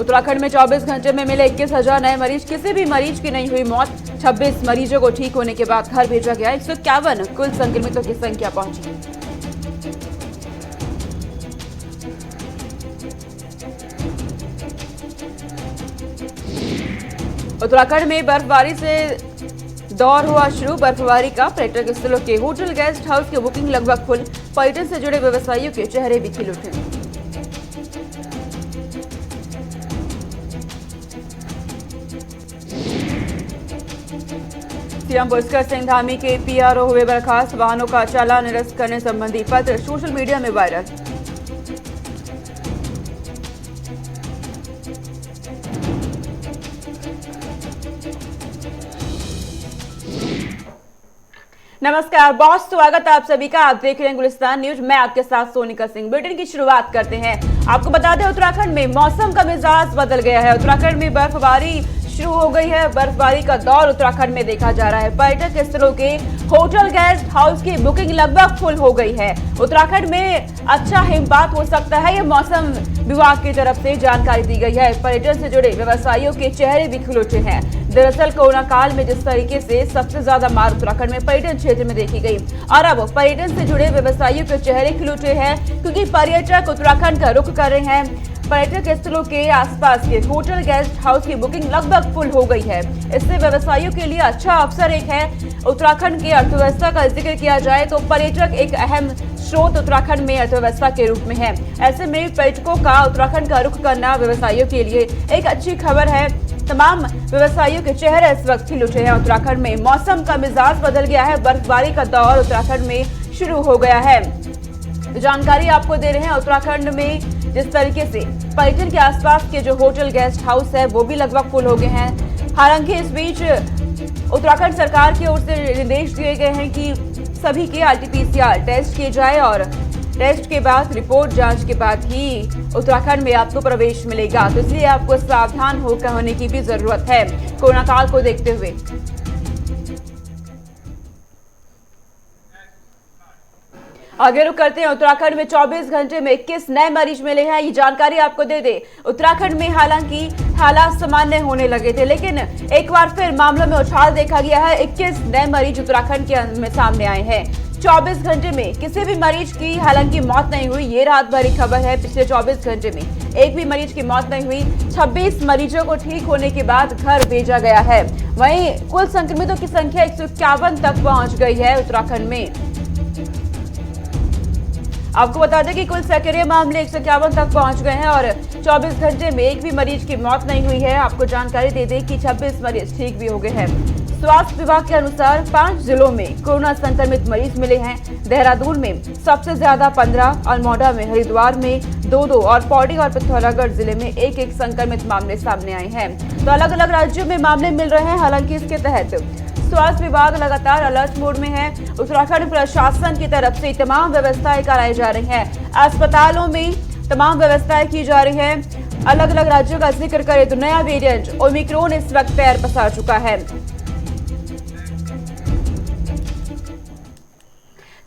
उत्तराखंड में 24 घंटे में मिले 21,000 नए मरीज। किसी भी मरीज की नहीं हुई मौत। 26 मरीजों को ठीक होने के बाद घर भेजा गया। 151 कुल संक्रमितों की संख्या पहुंची। उत्तराखंड में बर्फबारी से दौर हुआ शुरू। बर्फबारी का पर्यटक स्थलों के होटल गेस्ट हाउस की बुकिंग लगभग फुल। पर्यटन से जुड़े व्यवसायियों के चेहरे भी खिल उठे। सीएम पुष्कर सिंह धामी के पीआरओ हुए बर्खास्त। वाहनों का चालान निरस्त करने संबंधी पत्र सोशल मीडिया में वायरल। नमस्कार, बहुत स्वागत है आप सभी का। आप देख रहे हैं गुलिस्तान न्यूज। मैं आपके साथ सोनिका सिंह। बुलेटिन की शुरुआत करते हैं। आपको बता दें, उत्तराखंड में मौसम का मिजाज बदल गया है। उत्तराखंड में बर्फबारी शुरू हो गई है। बर्फबारी का दौर उत्तराखंड में देखा जा रहा है। पर्यटक स्थलों के होटल गेस्ट हाउस की बुकिंग लगभग फुल हो गई है। उत्तराखंड में अच्छा हिमपात हो सकता है, ये मौसम विभाग की तरफ से जानकारी दी गई है। पर्यटन से जुड़े व्यवसायियों के चेहरे भी खिल उठे हैं। दरअसल कोरोना काल में जिस तरीके से सबसे ज्यादा मार उत्तराखंड में पर्यटन क्षेत्र में देखी गई, और अब पर्यटन से जुड़े व्यवसायियों के चेहरे खिल उठे हैं, क्योंकि पर्यटक उत्तराखंड का रुख कर रहे हैं। पर्यटक स्थलों के आसपास के होटल गेस्ट हाउस की बुकिंग लगभग फुल हो गई है। इससे व्यवसायियों के लिए अच्छा अवसर एक है। उत्तराखंड की अर्थव्यवस्था का जिक्र किया जाए तो पर्यटक एक अहम स्रोत उत्तराखंड में अर्थव्यवस्था के रूप में है। ऐसे में पर्यटकों का उत्तराखंड का रुख करना व्यवसायियों के लिए एक अच्छी खबर है। तमाम व्यवसायियों के चेहरे इस वक्त खिल उठे हैं। उत्तराखंड में मौसम का मिजाज बदल गया है। बर्फबारी का दौर उत्तराखंड में शुरू हो गया है। जानकारी आपको दे रहे हैं, उत्तराखंड में जिस तरीके से पर्यटन के आसपास के जो होटल गेस्ट हाउस है वो भी लगभग फुल हो गए हैं। हालांकि इस बीच उत्तराखंड सरकार की ओर से निर्देश दिए गए हैं कि सभी के आरटीपीसीआर टेस्ट किए जाए और टेस्ट के बाद रिपोर्ट जांच के बाद ही उत्तराखंड में आपको प्रवेश मिलेगा। तो इसलिए आपको सावधान होने की भी जरूरत है कोरोना काल को देखते हुए। आगे रुक करते हैं। उत्तराखंड में 24 घंटे में 21 नए मरीज मिले हैं। ये जानकारी आपको दे दे। उत्तराखंड में हालांकि हालात सामान्य होने लगे थे, लेकिन एक बार फिर मामलों में उछाल देखा गया है। 21 नए मरीज उत्तराखंड के में सामने आए हैं। 24 घंटे में किसी भी मरीज की हालांकि मौत नहीं हुई। ये रात भरी खबर है। पिछले 24 घंटे में एक भी मरीज की मौत नहीं हुई। 26 मरीजों को ठीक होने के बाद घर भेजा गया है। वहीं कुल संक्रमितों की संख्या 151 तक पहुंच गई है उत्तराखंड में। आपको बता दें कि कुल सक्रिय मामले 151 तक पहुंच गए हैं और 24 घंटे में एक भी मरीज की मौत नहीं हुई है। आपको जानकारी दे दें कि 26 मरीज ठीक भी हो गए हैं। स्वास्थ्य विभाग के अनुसार 5 जिलों में कोरोना संक्रमित मरीज मिले हैं। देहरादून में सबसे ज्यादा 15, अल्मोड़ा में, हरिद्वार में 2-2 और पौड़ी और पिथौरागढ़ जिले में 1-1 संक्रमित मामले सामने आए हैं। तो अलग अलग राज्यों में मामले मिल रहे हैं। हालांकि इसके तहत स्वास्थ्य विभाग लगातार अलर्ट मोड में है। उत्तराखंड प्रशासन की तरफ से तमाम व्यवस्थाएं कराई जा रही हैं। अस्पतालों में तमाम व्यवस्थाएं की जा रही हैं। अलग अलग राज्यों का जिक्र करें तो नया वेरिएंट ओमिक्रॉन इस वक्त पैर पसार चुका है।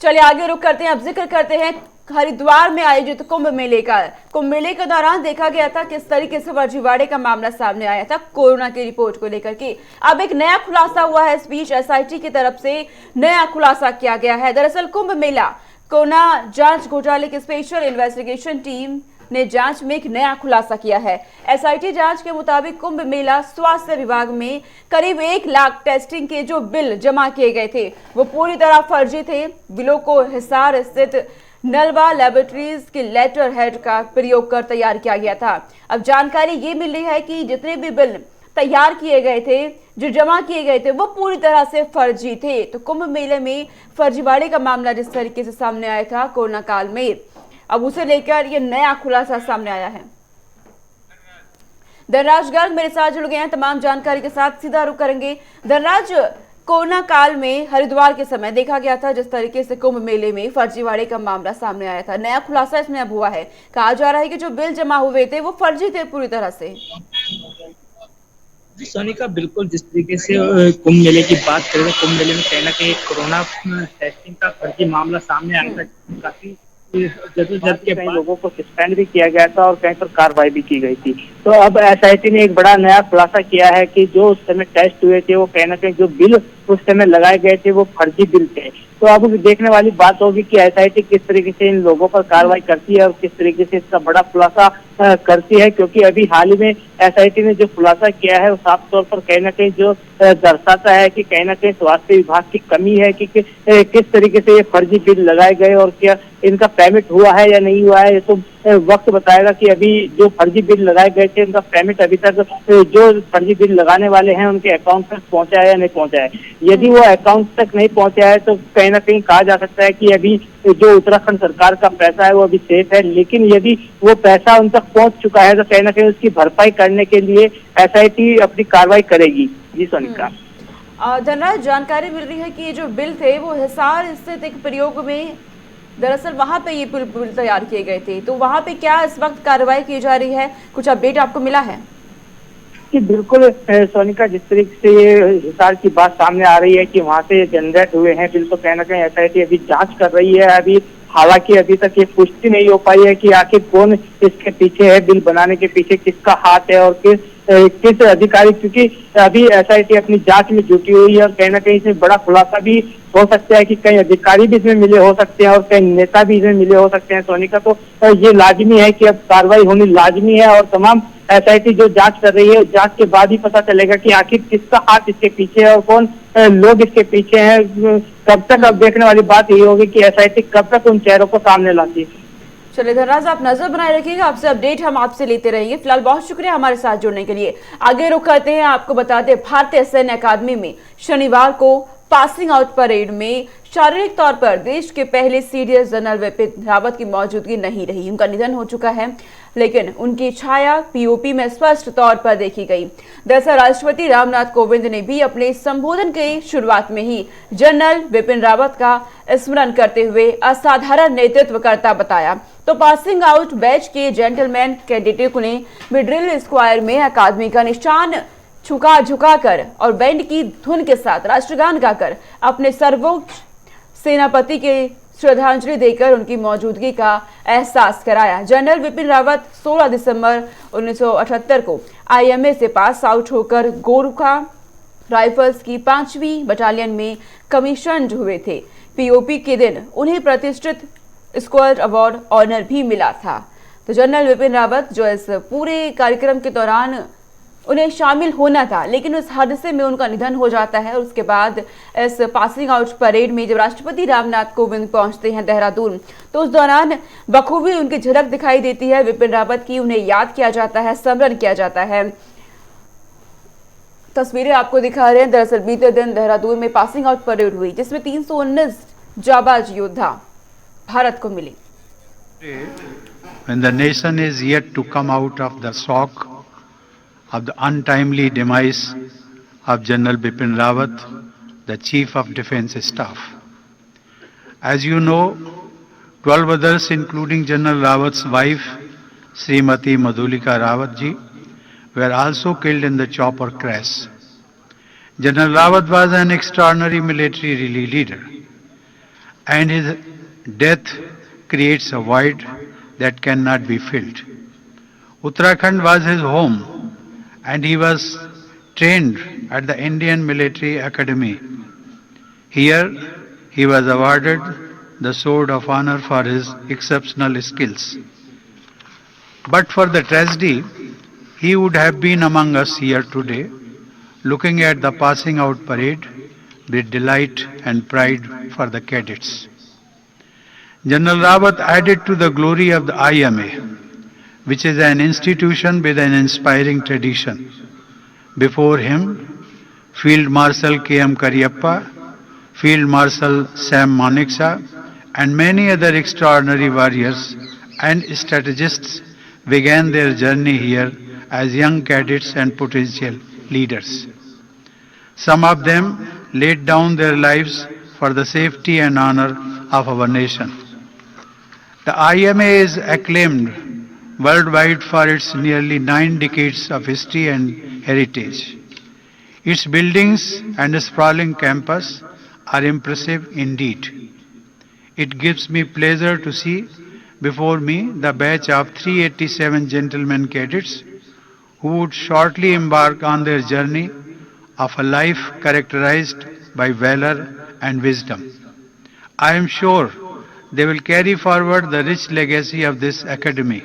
चलिए आगे रुक करते हैं। अब जिक्र करते हैं हरिद्वार में आयोजित कुंभ मेले का। कुंभ मेले के दौरान देखा गया था किस तरीके से फर्जीवाड़े का मामला सामने आया था कोरोना की रिपोर्ट को लेकर के। अब एक नया खुलासा हुआ है। इस बीच एसआईटी की तरफ से नया खुलासा किया गया है। दरअसल कुंभ मेला कोरोना जांच घोटाले की स्पेशल इन्वेस्टिगेशन टीम ने जांच में एक नया खुलासा किया है। एसआईटी जांच के मुताबिक कुंभ मेला स्वास्थ्य विभाग में करीब 1 लाख टेस्टिंग के जो बिल जमा किए गए थे वो पूरी तरह फर्जी थे। बिलों को हिसार स्थित नलवा लैबोरेटरीज के लेटर हेड का प्रयोग कर तैयार किया गया था। अब जानकारी ये मिल रही है कि जितने भी बिल तैयार किए गए थे, जो जमा किए गए थे, वो पूरी तरह से फर्जी थे। तो कुंभ मेले में फर्जीवाड़े का मामला जिस तरीके से सामने आया था कोरोना काल में, अब उसे लेकर ये नया खुलासा सामने आया है। धनराज गर्ग मेरे साथ जुड़ गए हैं तमाम जानकारी के साथ। सीधा रुख करेंगे। धनराज, कोरोना काल में हरिद्वार के समय देखा गया था जिस तरीके से कुंभ मेले में फर्जीवाड़े का मामला सामने आया था। नया खुलासा इसमें अब हुआ है। कहा जा रहा है कि जो बिल जमा हुए थे वो फर्जी थे पूरी तरह से। जी सोनिका, बिल्कुल जिस तरीके से कुंभ मेले की बात करें तो कुंभ मेले में कहीं ना कहीं कोरोना टेस्टिंग का फर्जी मामला सामने आया था। काफी जद्दोजहद के कई बाद लोगों को सस्पेंड भी किया गया था और कहीं पर कार्रवाई भी की गई थी। तो अब एसआईटी ने एक बड़ा नया खुलासा किया है कि जो उस समय टेस्ट हुए थे वो कहीं ना कहीं जो बिल उस समय लगाए गए थे वो फर्जी बिल थे। तो अब देखने वाली बात होगी कि एसआईटी किस तरीके से इन लोगों पर कार्रवाई करती है और किस तरीके से इसका बड़ा खुलासा करती है, क्योंकि अभी हाल ही में एसआईटी ने जो खुलासा किया है वो साफ तौर पर कहीं ना कहीं जो दर्शाता है कि कहीं ना कहीं स्वास्थ्य विभाग की कमी है कि किस तरीके से ये फर्जी बिल लगाए गए और क्या इनका पेमेंट हुआ है या नहीं हुआ है। ये तो वक्त बताएगा कि अभी जो फर्जी बिल लगाए गए थे उनका पेमेंट अभी तक जो फर्जी बिल लगाने वाले हैं उनके अकाउंट तक पहुंचा है या नहीं पहुंचा है। यदि वो अकाउंट तक नहीं पहुंचा है तो कहीं ना कहीं कहा जा सकता है कि अभी जो उत्तराखंड सरकार का पैसा है वो अभी सेफ है, लेकिन यदि वो पैसा उन तक पहुंच चुका है तो कहीं ना कहीं उसकी भरपाई करने के लिए एसआईटी अपनी कार्रवाई करेगी। जी सोनिका। धनराज, जानकारी मिल रही है कि ये जो बिल थे वो हिसार स्थित एक प्रयोग में दरअसल वहां पे ये बिल तैयार किए गए थे, तो वहां पे क्या इस वक्त कार्रवाई की जा रही है, कुछ अपडेट आपको मिला है? कि बिल्कुल सोनिका, जिस तरीके से ये हिसार की बात सामने आ रही है कि वहां से जनरेट हुए हैं बिल, तो कहीं ना कहीं एसआईटी अभी जांच कर रही है। अभी हालांकि अभी तक ये पुष्टि नहीं हो पाई है कि आखिर कौन इसके पीछे है, बिल बनाने के पीछे किसका हाथ है और किस अधिकारी, क्योंकि अभी एसआईटी अपनी जांच में जुटी हुई है और कहीं ना कहीं इसमें बड़ा खुलासा भी हो सकता है कि कई अधिकारी भी इसमें मिले हो सकते हैं और कई नेता भी इसमें मिले हो सकते हैं। सोनिका, तो ये लाजमी है कि अब कार्रवाई होनी लाजमी है और तमाम एसआईटी जो जांच कर रही है, जांच के बाद ही पता चलेगा कि आखिर किसका हाथ इसके पीछे है और कौन लोग इसके पीछे हैं। कब तक अब देखने वाली बात यही होगी कि एसआईटी कब तक उन चेहरों को सामने लाती है। चलिए धनराज, आप नजर बनाए रखिएगा, आपसे अपडेट हम आपसे लेते रहेंगे। फिलहाल बहुत शुक्रिया हमारे साथ जुड़ने के लिए। आगे रुख करते हैं, आपको बता दें भारतीय सैन्य अकादमी में शनिवार को पासिंग आउट परेड में शारीरिक तौर पर देश के पहले सीडीएस जनरल विपिन रावत की मौजूदगी नहीं रही। उनका निधन हो चुका है, लेकिन उनकी छाया पीओपी में स्पष्ट तौर पर देखी गई। दरअसल राष्ट्रपति रामनाथ कोविंद ने भी अपने संबोधन के शुरुआत में ही जनरल विपिन रावत का स्मरण करते हुए असाधारण नेतृत्वकर्ता बताया। तो पासिंग आउट बैच के जेंटलमैन कैडेटों ने ड्रिल स्क्वायर में अकादमी का निशान झुकाकर और बैंड की धुन के साथ राष्ट्रगान गाकर अपने सर्वोच्च सेनापति के श्रद्धांजलि देकर उनकी मौजूदगी का एहसास कराया। जनरल विपिन रावत 16 दिसंबर 1978 को आईएमए से पास आउट होकर गोरखा राइफल्स की 5वीं बटालियन में कमीशन हुए थे। पीओपी के दिन उन्हें प्रतिष्ठित स्क्वायर अवार्ड ऑनर भी मिला था। तो जनरल विपिन रावत जो इस पूरे कार्यक्रम के दौरान उन्हें शामिल होना था, लेकिन उस हादसे में उनका निधन हो जाता है। और उसके बाद इस पासिंग आउट परेड में जब राष्ट्रपति रामनाथ कोविंद पहुंचते हैं देहरादून, तो उस दौरान बखूबी उनकी झलक दिखाई देती है विपिन रावत की। उन्हें याद किया जाता है, स्मरण किया जाता है। तस्वीरें आपको दिखा रहे हैं। दरअसल बीते दिन देहरादून में पासिंग आउट परेड हुई, जिसमें 319 जाबाज योद्धा भारत को मिले। When the nation is yet to come out of the shock of the untimely demise of General Bipin Rawat, the Chief of Defence Staff. As you know, 12 others, including General Rawat's wife, Srimati Madhulika Rawat ji, were also killed in the chopper crash. General Rawat was an extraordinary military leader, and his death creates a void that cannot be filled. Uttarakhand was his home, and he was trained at the Indian Military Academy. Here, he was awarded the Sword of Honor for his exceptional skills. But for the tragedy, he would have been among us here today, looking at the passing out parade with delight and pride for the cadets. General Rawat added to the glory of the IMA, which is an institution with an inspiring tradition. Before him, Field Marshal K.M. Cariappa, Field Marshal Sam Manekshaw, and many other extraordinary warriors and strategists began their journey here as young cadets and potential leaders. Some of them laid down their lives for the safety and honor of our nation. The IMA is acclaimed worldwide for its nearly 9 decades of history and heritage. Its buildings and sprawling campus are impressive indeed. It gives me pleasure to see before me the batch of 387 gentlemen cadets who would shortly embark on their journey of a life characterized by valor and wisdom. I am sure they will carry forward the rich legacy of this academy.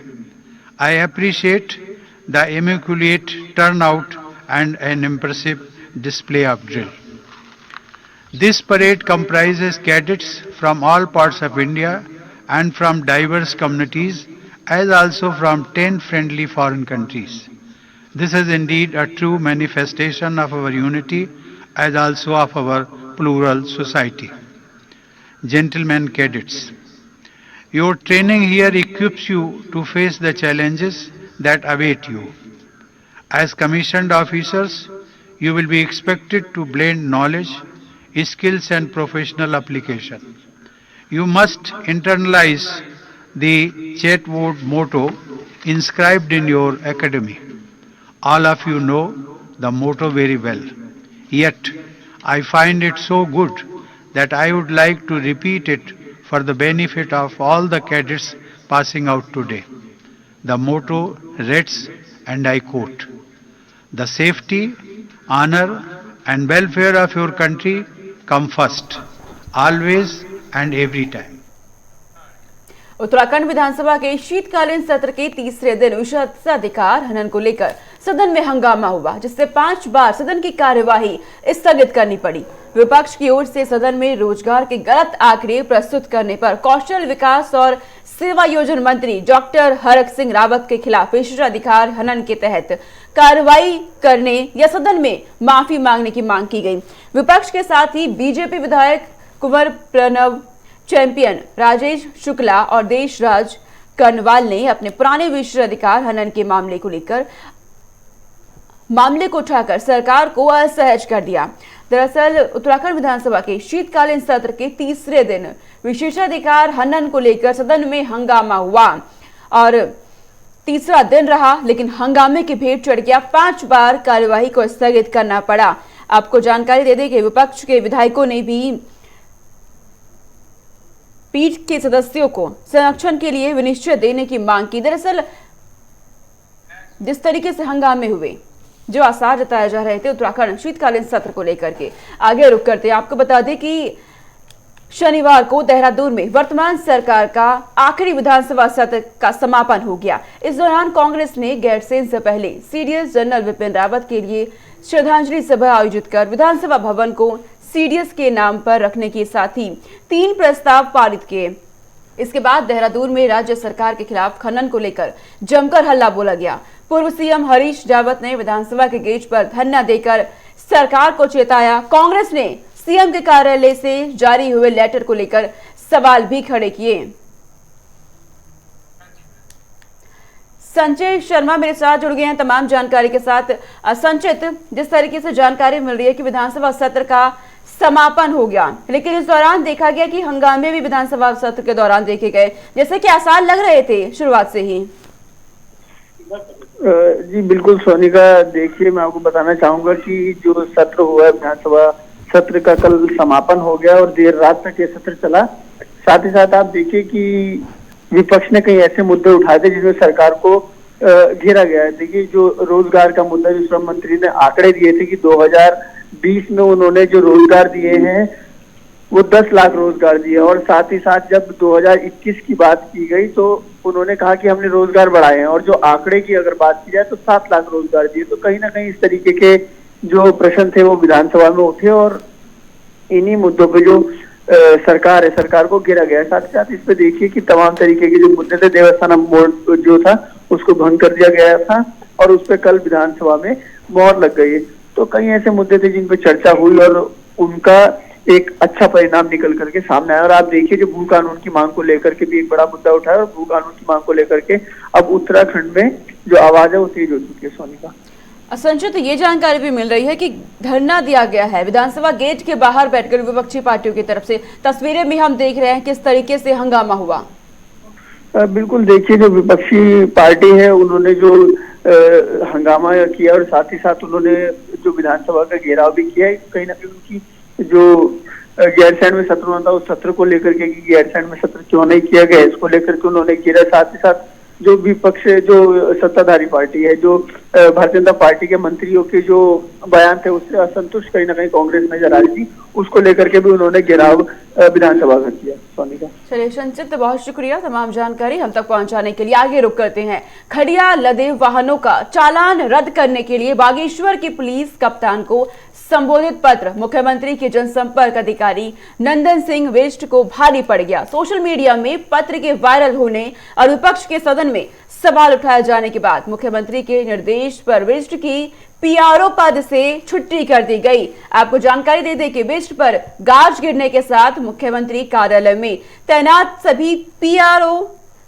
I appreciate the immaculate turnout and an impressive display of drill. This parade comprises cadets from all parts of India and from diverse communities, as also from 10 friendly foreign countries. This is indeed a true manifestation of our unity as also of our plural society. Gentlemen cadets, your training here equips you to face the challenges that await you. As commissioned officers, you will be expected to blend knowledge, skills and professional application. You must internalize the Chetwood motto inscribed in your academy. All of you know the motto very well. Yet, I find it so good that I would like to repeat it for the benefit of all the cadets passing out today. The motto reads, and I quote, "The safety, honor and welfare of your country come first, always and every time." Uttarakhand विधानसभा के शीतकालीन सत्र के तीसरे दिन विशेषाधिकार हनन को लेकर सदन में हंगामा हुआ, जिससे 5 बार सदन की कार्यवाही स्थगित करनी पड़ी। विपक्ष की ओर से सदन में रोजगार के गलत आंकड़े प्रस्तुत करने पर कौशल विकास और सेवायोजन मंत्री डॉक्टर हरक सिंह रावत के खिलाफ विशेषाधिकार हनन के तहत कार्रवाई करने या सदन में माफी मांगने की मांग की गई। विपक्ष के साथ ही बीजेपी विधायक कुंवर प्रणव चैंपियन, राजेश शुक्ला और देशराज कर्नवाल ने अपने पुराने विशेषाधिकार हनन के मामले को लेकर मामले को उठाकर सरकार को असहज कर दिया। दरअसल उत्तराखंड विधानसभा के शीतकालीन सत्र के तीसरे दिन विशेषाधिकार हनन को लेकर सदन में हंगामा हुआ और तीसरा दिन रहा, लेकिन हंगामे की भेंट चढ़ गया। 5 बार कार्यवाही को स्थगित करना पड़ा। आपको जानकारी दे दें कि विपक्ष के विधायकों ने भी पीठ के सदस्यों को संरक्षण के लिए विनिश्चय देने की मांग की। दरअसल जिस तरीके से हंगामे हुए, जो आसार जताए जा रहे थे उत्तराखंड शीतकालीन सत्र को लेकर के, आगे रुक करते आपको बता दें कि शनिवार को देहरादून में वर्तमान सरकार का आखिरी विधानसभा सत्र का समापन हो गया। इस दौरान कांग्रेस ने गैरसैंण से पहले सीडीएस जनरल विपिन रावत के लिए श्रद्धांजलि सभा आयोजित कर विधानसभा भवन को सीडीएस के नाम पर रखने के साथ ही 3 प्रस्ताव पारित किए। इसके बाद देहरादून में राज्य सरकार के खिलाफ खनन को लेकर जमकर हल्ला बोला गया। पूर्व सीएम हरीश रावत ने विधानसभा के गेट पर धरना देकर सरकार को चेताया। कांग्रेस ने सीएम के कार्यालय से जारी हुए लेटर को लेकर सवाल भी खड़े किए। संजय शर्मा मेरे साथ जुड़ गए हैं तमाम जानकारी के साथ। संचित, जिस तरीके से जानकारी मिल रही है कि विधानसभा सत्र का समापन हो गया, लेकिन इस दौरान देखा गया कि हंगामे भी विधानसभा सत्र के दौरान देखे गए, जैसे कि आसार लग रहे थे शुरुआत से ही। जी बिल्कुल सोनिका, देखिए मैं आपको बताना चाहूंगा कि जो सत्र हुआ है विधानसभा सत्र का कल समापन हो गया और देर रात तक ये सत्र चला। साथ ही साथ आप देखिए कि विपक्ष ने कई ऐसे मुद्दे उठाए थे जिसमें सरकार को घेरा गया है। देखिए जो रोजगार का मुद्दा, जो श्रम मंत्री ने आंकड़े दिए थे कि 2020 में उन्होंने जो रोजगार दिए हैं वो 10 लाख रोजगार दिए, और साथ ही साथ जब 2021 की बात की गई तो उन्होंने कहा कि हमने रोजगार बढ़ाए हैं, और जो आंकड़े की अगर बात की जाए तो 7 लाख रोजगार दिए। तो कहीं ना कहीं इस तरीके के जो प्रश्न थे वो विधानसभा में उठे और इन्हीं मुद्दों पे जो सरकार है, सरकार को घेरा गया है। साथ ही साथ इस पे देखिए कि तमाम तरीके के जो मुद्दे थे, देवस्थानम बोर्ड जो था उसको भंग कर दिया गया था और उस पे कल विधानसभा में मोहर लग गई है। तो कई ऐसे मुद्दे थे जिन पे चर्चा हुई और उनका एक अच्छा परिणाम निकल करके सामने आया। और आप देखिए जो भू कानून की मांग को लेकर के भी एक बड़ा मुद्दा उठाया और भू कानून की मांग को लेकर के अब उत्तराखंड में जो आवाज है वो तेज हो चुकी है। सोनिका, संचित, ये जानकारी भी मिल रही है कि धरना दिया गया है विधानसभा गेट के बाहर बैठकर विपक्षी पार्टियों की तरफ से। तस्वीरें भी हम देख रहे हैं किस तरीके से हंगामा हुआ। बिल्कुल, देखिए जो विपक्षी पार्टी है उन्होंने जो हंगामा किया और साथ ही साथ उन्होंने जो विधानसभा का घेराव भी किया है। कहीं ना कहीं उनकी जो गैरसैंण में सत्र होना था, उस सत्र को लेकर के कि गैरसैंण में सत्र क्यों नहीं किया गया, इसको लेकर के उन्होंने घेरा। साथ ही साथ जो विपक्ष, जो सत्ताधारी पार्टी है, जो भारतीय जनता पार्टी के मंत्रियों के जो बयान थे उससे असंतुष्ट कहीं ना कहीं कांग्रेस नजर आ रही थी, उसको लेकर के भी उन्होंने घेराव विधानसभा का किया। सोनिका, चलिए संक्षिप्त, बहुत शुक्रिया तमाम जानकारी हम तक पहुंचाने के लिए। आगे रुक करते हैं। खड़िया लदे वाहनों का चालान रद्द करने के लिए बागेश्वर की पुलिस कप्तान को संबोधित पत्र मुख्यमंत्री के जनसंपर्क अधिकारी नंदन सिंह बिष्ट को भारी पड़ गया। सोशल मीडिया में पत्र के वायरल होने और विपक्ष के सदन में सवाल उठाए जाने के बाद मुख्यमंत्री के निर्देश पर बिष्ट की पीआरओ पद से छुट्टी कर दी गई। आपको जानकारी दे दें कि बिष्ट पर गाज गिरने के साथ मुख्यमंत्री कार्यालय में तैनात सभी पीआरओ,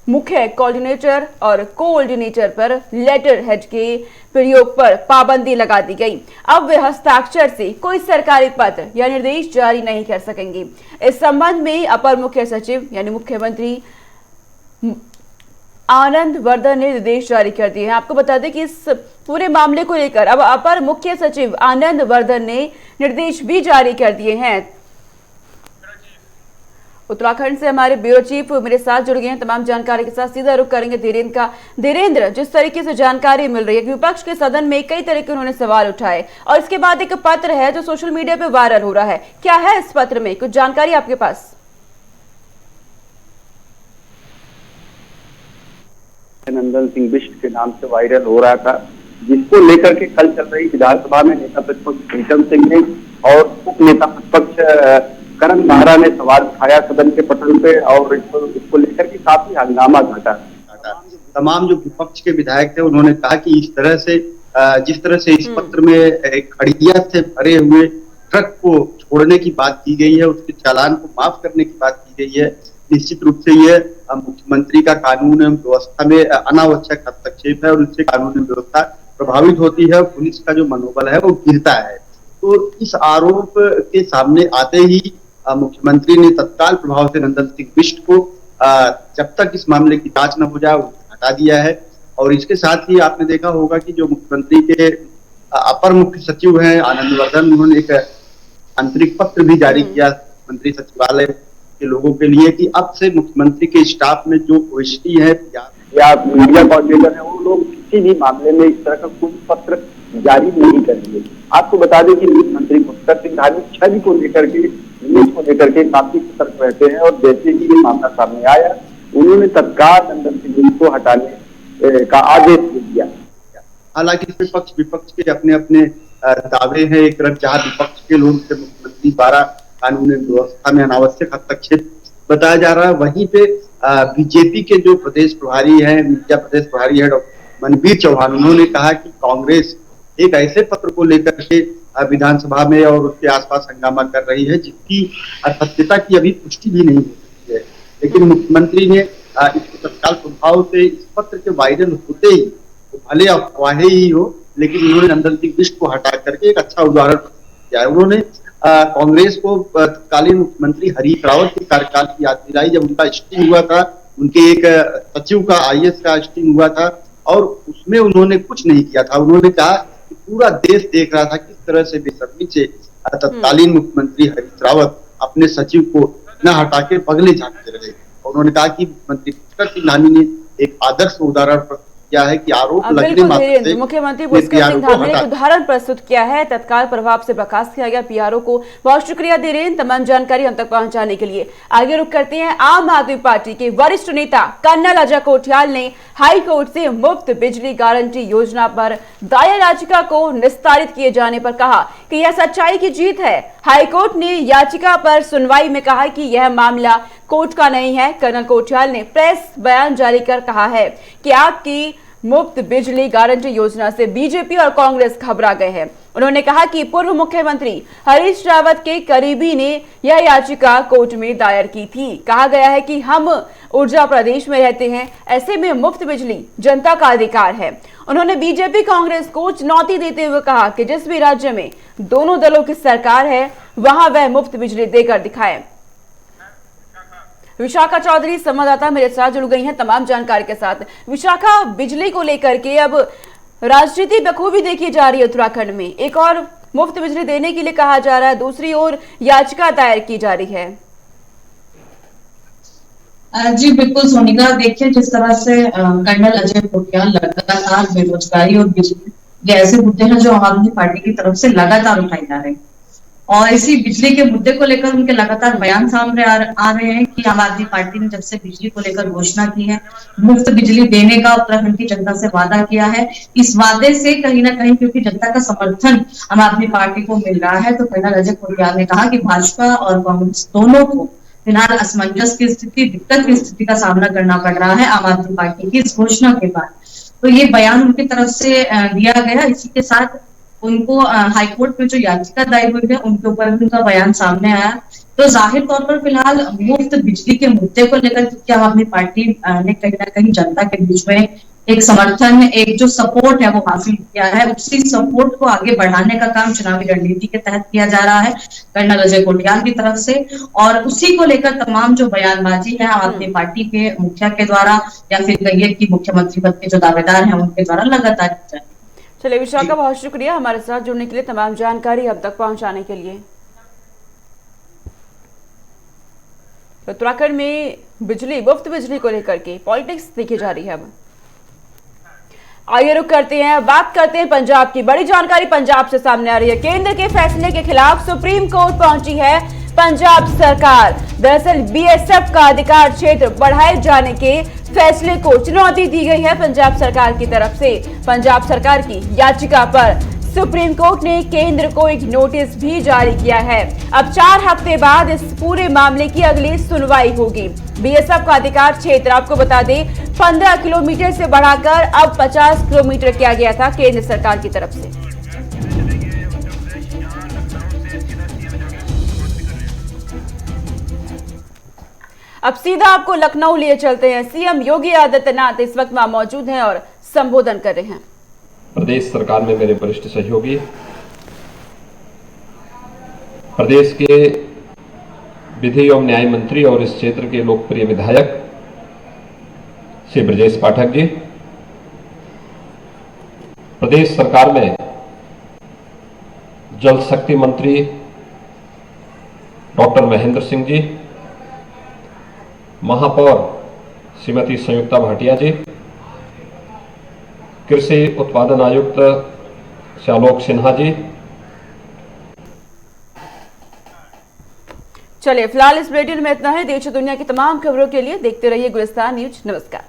मुख्य कोऑर्डिनेटर और कोऑर्डिनेटर पर लेटर हेड के प्रयोग पर पाबंदी लगा दी गई। अब वे हस्ताक्षर से कोई सरकारी पत्र या निर्देश जारी नहीं कर सकेंगे। इस संबंध में अपर मुख्य सचिव यानी मुख्यमंत्री आनंद वर्धन ने निर्देश जारी कर दिए हैं। आपको बता दें कि इस पूरे मामले को लेकर अब अपर मुख्य सचिव आनंद वर्धन ने निर्देश भी जारी कर दिए हैं। उत्तराखंड से हमारे ब्यूरो चीफ मेरे साथ जुड़ गए हैं तमाम जानकारी के साथ। सीधा रुख करेंगे धीरेन्द्र का। धीरेन्द्र, जिस तरीके से जानकारी मिल रही है कि विपक्ष के सदन में कई तरह के उन्होंने सवाल उठाए और इसके बाद एक पत्र है जो सोशल मीडिया पे वायरल हो रहा है, क्या है इस पत्र में, कुछ जानकारी आपके पास? नंदन सिंह बिष्ट के नाम से वायरल हो रहा था, जिसको लेकर के कल चल रही विधानसभा में नेता प्रतिपक्ष प्रीतम सिंह ने और उप नेता प्रतिपक्ष करण माहरा ने सवाल उठाया सदन के पटल पे और इसको लेकर के काफी हंगामा घटा। तमाम जो विपक्ष के विधायक थे उन्होंने कहा कि इस तरह से जिस तरह से इस पत्र में खड़िया से भरे हुए ट्रक को छोड़ने की बात की गई है, उसके चालान को माफ करने की बात की गई है, निश्चित रूप से ये मुख्यमंत्री का कानून एवं व्यवस्था में अनावश्यक हस्तक्षेप है और इससे कानून एवं व्यवस्था प्रभावित होती है, पुलिस का जो मनोबल है वो गिरता है। तो इस आरोप के सामने आते ही मुख्यमंत्री ने तत्काल प्रभाव से नंदन सिंह बिष्ट को जब तक इस मामले की जांच न हो जाए हटा दिया है। और इसके साथ ही आपने देखा होगा कि जो मुख्यमंत्री के अपर मुख्य सचिव हैं आनंद वर्धन, उन्होंने एक आंतरिक पत्र भी जारी किया मंत्री सचिवालय के लोगों के लिए कि अब से मुख्यमंत्री के स्टाफ में जो ओएसडी है या मीडिया कोऑर्डिनेटर है, वो लोग किसी भी मामले में इस तरह का कोई पत्र जारी नहीं करेंगे। आपको बता दें कि मुख्यमंत्री पुष्कर सिंह धामी छवि को लेकर के काफी सतर्क रहते हैं और जैसे ही ये मामला सामने आया उन्होंने तत्काल नंदन सिंह को हटाने का आदेश दे दिया। हालांकि विपक्ष के अपने अपने दावे हैं, एक तरफ जहां विपक्ष के लोग से मुख्यमंत्री द्वारा कानून व्यवस्था में अनावश्यक हस्तक्षेप बताया जा रहा है, वहीं पे बीजेपी के जो प्रदेश प्रभारी है, मीडिया प्रदेश प्रभारी है डॉक्टर मनवीर चौहान, उन्होंने कहा कि कांग्रेस एक ऐसे पत्र को लेकर के विधानसभा में और उसके आसपास हंगामा कर रही है जिसकी सत्यता की अभी पुष्टि भी नहीं हो सकती है। लेकिन मुख्यमंत्री ने इसको तत्काल प्रभाव से इस पत्र के वायरल होते ही, तो भले अफवाहें ही हो, लेकिन उन्होंने नंदन सिंह बिष्ट को हटा करके एक अच्छा उदाहरण दिया है। उन्होंने कांग्रेस को तत्कालीन मुख्यमंत्री हरीश रावत के कार्यकाल की याद दिलाई, जब उनका स्टिंग हुआ था, उनके एक सचिव का आईएएस का स्टिंग हुआ था और उसमें उन्होंने कुछ नहीं किया था। उन्होंने कहा कि पूरा देश देख रहा था किस तरह से बेशर्मी से तत्कालीन मुख्यमंत्री हरीश रावत अपने सचिव को न हटा के पगले झांकते रहे। उन्होंने कहा कि मंत्री पुष्कर सिंह धामी ने एक आदर्श उदाहरण किया है कि आरोप लगने मात्र से मुख्यमंत्री पुष्कर सिंह धामी ने उदाहरण प्रस्तुत किया है, तत्काल प्रभाव से बर्खास्त किया गया पीआरओ को। बहुत शुक्रिया धीरेन्द्र, तमाम जानकारी हम तक पहुंचाने के लिए। आगे रुक करते हैं। आम आदमी पार्टी के वरिष्ठ नेता कर्नल अजय कोठियाल ने हाई कोर्ट से मुफ्त बिजली गारंटी योजना पर दायर याचिका को निस्तारित किए जाने पर कहा कि यह सच्चाई की जीत है। हाईकोर्ट ने याचिका पर सुनवाई में कहा कि यह मामला कोर्ट का नहीं है। कर्नल कोठियाल ने प्रेस बयान जारी कर कहा है कि आपकी मुफ्त बिजली गारंटी योजना से बीजेपी और कांग्रेस घबरा गए हैं। उन्होंने कहा कि पूर्व मुख्यमंत्री हरीश रावत के करीबी ने यह याचिका कोर्ट में दायर की थी। कहा गया है कि हम ऊर्जा प्रदेश में रहते हैं, ऐसे में मुफ्त बिजली जनता का अधिकार है। उन्होंने बीजेपी कांग्रेस को चुनौती देते हुए कहा कि जिस भी राज्य में दोनों दलों की सरकार है वहां वह मुफ्त बिजली देकर दिखाए। विशाखा चौधरी संवाददाता मेरे साथ जुड़ गई हैं तमाम जानकारी के साथ। विशाखा, बिजली को लेकर के अब राजनीति बखूबी देखी जा रही है उत्तराखंड में। एक और मुफ्त बिजली देने के लिए कहा जा रहा है, दूसरी ओर याचिका दायर की जा रही है। जी बिल्कुल सोनिका, देखिए जिस तरह से कर्नल अजय पोटियाल लगातार बेरोजगारी और बिजली ये ऐसे मुद्दे हैं जो आम आदमी पार्टी की तरफ से लगातार उठाए जा रहे हैं, और इसी बिजली के मुद्दे को लेकर उनके लगातार बयान सामने आ रहे हैं कि आम आदमी पार्टी ने जब से बिजली को लेकर घोषणा की है, मुफ्त बिजली देने का उत्तराखंड की जनता से वादा किया है, इस वादे से कहीं ना कहीं क्योंकि जनता का समर्थन आम आदमी पार्टी को मिल रहा है, तो कर्नल अजय पोटियाल ने कहा कि भाजपा और कांग्रेस दोनों को फिलहाल असमंजस की स्थिति, दिक्कत की स्थिति का सामना करना पड़ रहा है आम आदमी पार्टी की इस घोषणा के बाद। तो ये बयान उनकी तरफ से दिया गया। इसी के साथ उनको हाईकोर्ट में जो याचिका दायर हुई है उनके ऊपर भी उनका बयान सामने आया। तो जाहिर तौर पर फिलहाल मुफ्त बिजली के मुद्दे को लेकर क्योंकि आम आदमी पार्टी ने कहीं ना कहीं जनता के बीच में एक समर्थन, एक जो सपोर्ट है वो हासिल किया है, उसी सपोर्ट को आगे बढ़ाने का काम चुनावी रणनीति के तहत किया जा रहा है कर्नल अजय पोटियाल की तरफ से, और उसी को लेकर तमाम जो बयानबाजी है आम आदमी पार्टी के मुखिया के द्वारा या फिर कहिए कि मुख्यमंत्री पद के जो दावेदार हैं उनके द्वारा लगातार की जा रही है। चलिए विशाखा, बहुत शुक्रिया हमारे साथ जुड़ने के लिए, तमाम जानकारी अब तक पहुंचाने के लिए। उत्तराखंड में मुफ्त बिजली को लेकर के पॉलिटिक्स देखी जा रही है। अब आइए रुक करते हैं, बात करते हैं पंजाब की। बड़ी जानकारी पंजाब से सामने आ रही है। केंद्र के फैसले के खिलाफ सुप्रीम कोर्ट पहुंची है पंजाब सरकार। दरअसल बीएसएफ का अधिकार क्षेत्र बढ़ाए जाने के फैसले को चुनौती दी गई है पंजाब सरकार की तरफ से। पंजाब सरकार की याचिका पर सुप्रीम कोर्ट ने केंद्र को एक नोटिस भी जारी किया है। अब 4 हफ्ते बाद इस पूरे मामले की अगली सुनवाई होगी। बीएसएफ का अधिकार क्षेत्र आपको बता दें 15 किलोमीटर से बढ़ाकर अब 50 किलोमीटर किया गया था केंद्र सरकार की तरफ से। अब सीधा आपको लखनऊ लिए चलते हैं। सीएम योगी आदित्यनाथ इस वक्त वहां मौजूद हैं और संबोधन कर रहे हैं। प्रदेश सरकार में मेरे वरिष्ठ सहयोगी, प्रदेश के विधि एवं न्याय मंत्री और इस क्षेत्र के लोकप्रिय विधायक श्री ब्रजेश पाठक जी, प्रदेश सरकार में जल शक्ति मंत्री डॉक्टर महेंद्र सिंह जी, महापौर श्रीमती संयुक्ता भाटिया जी, कृषि उत्पादन आयुक्त श्यालोक सिन्हा जी। चलिए फिलहाल इस बुलेटिन में इतना है। देश और दुनिया की तमाम खबरों के लिए देखते रहिए गुलिस्तान न्यूज। नमस्कार।